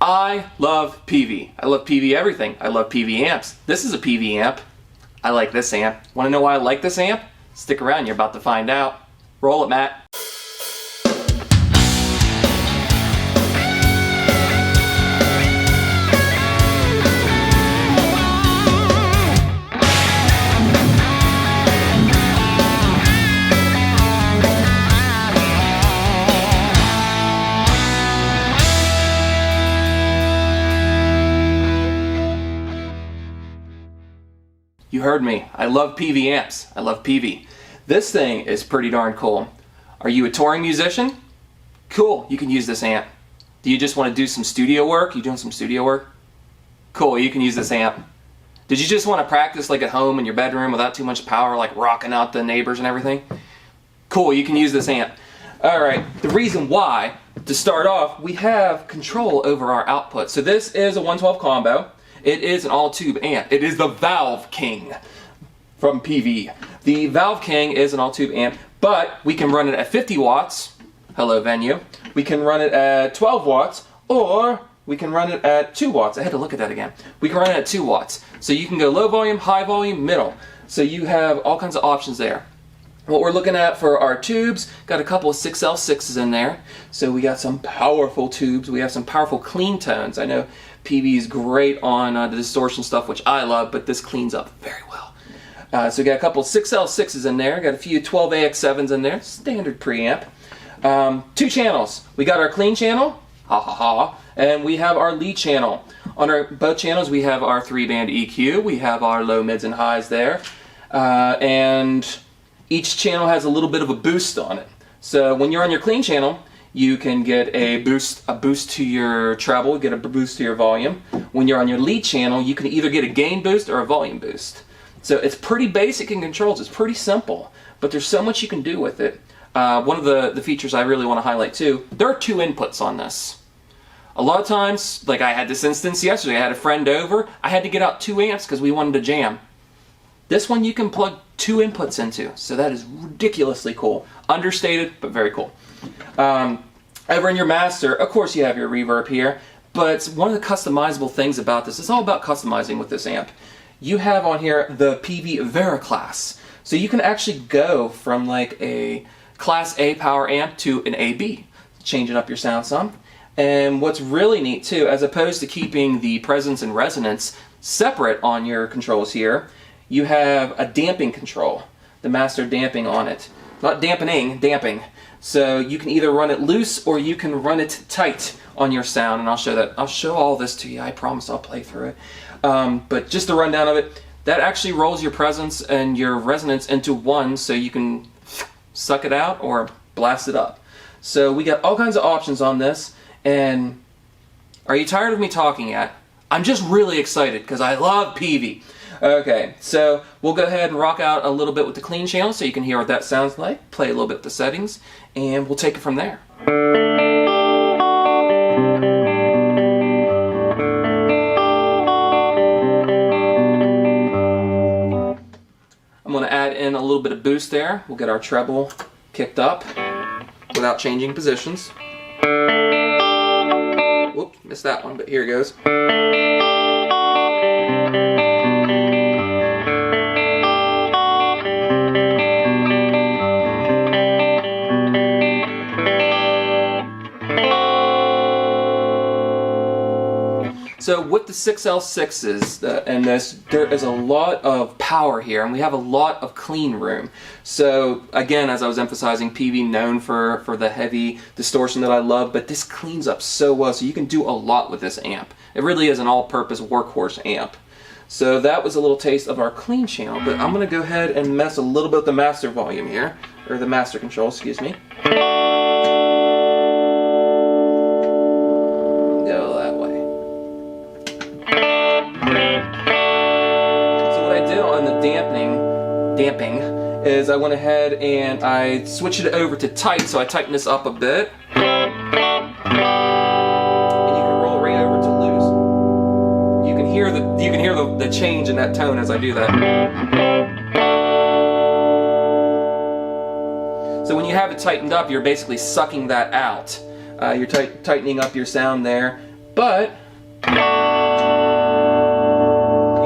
I love Peavey. I love Peavey everything. I love Peavey amps. This is a Peavey amp. I like this amp. Want to know why I like this amp? Stick around, you're about to find out. Roll it, Matt. You heard me. I love Peavey amps. I love Peavey. This thing is pretty darn cool. Are you a touring musician? Cool, you can use this amp. Do you just want to do some studio work? You doing some studio work? Cool, you can use this amp. Did you just want to practice like at home in your bedroom without too much power, like rocking out the neighbors and everything? Cool, you can use this amp. Alright, the reason why, to start off, we have control over our output. So this is a 112 combo. It is an all-tube amp. It is the Valveking from Peavey. The Valveking is an all-tube amp, but we can run it at 50 watts. Hello, venue. We can run it at 12 watts, or we can run it at 2 watts. I had to look at that again. We can run it at 2 watts. So you can go low volume, high volume, middle. So you have all kinds of options there. What we're looking at for our tubes, got a couple of 6L6s in there. So we got some powerful tubes. We have some powerful clean tones. I know Peavey is great on the distortion stuff, which I love, but this cleans up very well. So we got a couple of 6L6s in there. Got a few 12AX7s in there. Standard preamp. 2 channels. We got our clean channel, ha ha ha, and we have our lead channel. On our both channels, we have our 3-band EQ. We have our low, mids, and highs there. And each channel has a little bit of a boost on it. So when you're on your clean channel, you can get a boost to your treble, get a boost to your volume. When you're on your lead channel, you can either get a gain boost or a volume boost. So it's pretty basic in controls. It's pretty simple, but there's so much you can do with it. One of the features I really want to highlight too, there are 2 inputs on this. A lot of times, like I had this instance yesterday, I had a friend over, I had to get out 2 amps because we wanted to jam. This one you can plug 2 inputs into, so that is ridiculously cool. Understated, but very cool. Over in your master, of course you have your reverb here, but one of the customizable things about this, it's all about customizing with this amp. You have on here the Peavey Vericlass. So you can actually go from like a Class A power amp to an AB, changing up your sound some. And what's really neat too, as opposed to keeping the presence and resonance separate on your controls here, you have a damping control, the master damping on it. Not dampening, damping. So you can either run it loose or you can run it tight on your sound, and I'll show that. I'll show all this to you. I promise I'll play through it. But just a rundown of it, that actually rolls your presence and your resonance into one, so you can suck it out or blast it up. So we got all kinds of options on this, and are you tired of me talking yet? I'm just really excited because I love Peavey. Okay, so we'll go ahead and rock out a little bit with the clean channel so you can hear what that sounds like, play a little bit with the settings, and we'll take it from there. I'm going to add in a little bit of boost there. We'll get our treble kicked up without changing positions. Whoops, missed that one, but here it goes. So with the 6L6s and this, there is a lot of power here, and we have a lot of clean room. So again, as I was emphasizing, Peavey known for the heavy distortion that I love, but this cleans up so well, so you can do a lot with this amp. It really is an all-purpose workhorse amp. So that was a little taste of our clean channel, but I'm going to go ahead and mess a little bit with the master volume here, or the master control, excuse me. Damping is I went ahead and I switched it over to tight, so I tightened this up a bit, and you can roll right over to loose. You can hear the change in that tone as I do that. So when you have it tightened up, you're basically sucking that out. You're tightening up your sound there. but you can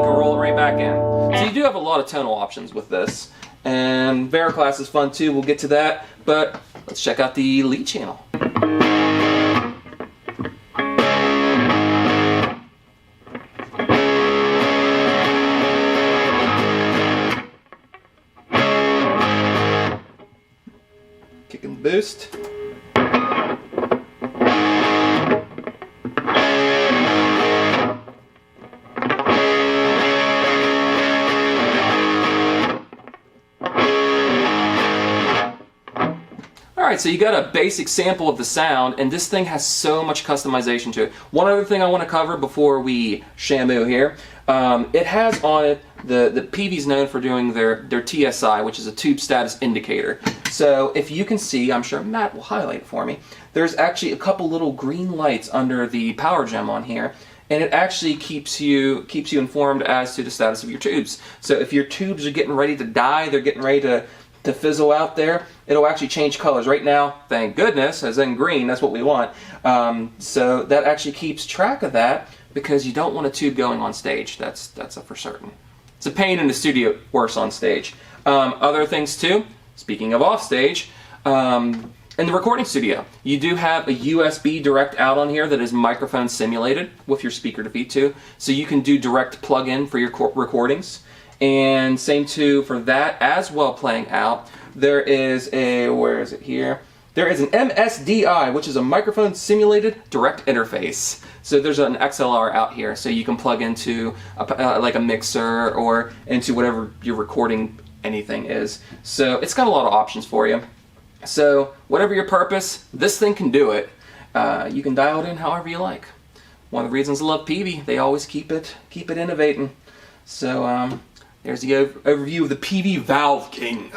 roll it right back in. So you do have a lot of tonal options with this, and Variclass is fun too, we'll get to that, but let's check out the lead channel. Kick and boost. Alright, so you got a basic sample of the sound, and this thing has so much customization to it. One other thing I want to cover before we shamu here, it has on it, the Peavey's known for doing their TSI, which is a tube status indicator. So if you can see, I'm sure Matt will highlight it for me, there's actually a couple little green lights under the power gem on here, and it actually keeps you informed as to the status of your tubes. So if your tubes are getting ready to die, they're getting ready to fizzle out there, it'll actually change colors. Right now, thank goodness, as in green, that's what we want. So that actually keeps track of that, because you don't want a tube going on stage. That's a for certain. It's a pain in the studio, worse on stage. Other things too, speaking of off stage, in the recording studio, you do have a USB direct out on here that is microphone simulated with your speaker to feed to, so you can do direct plug-in for your recordings. And same too for that as well playing out. There is a, where is it here? There is an MSDI, which is a microphone simulated direct interface. So there's an XLR out here, so you can plug into like a mixer or into whatever your recording anything is. So it's got a lot of options for you. So whatever your purpose, this thing can do it. You can dial it in however you like. One of the reasons I love Peavey, they always keep it innovating. So there's the overview of the Peavey Valveking.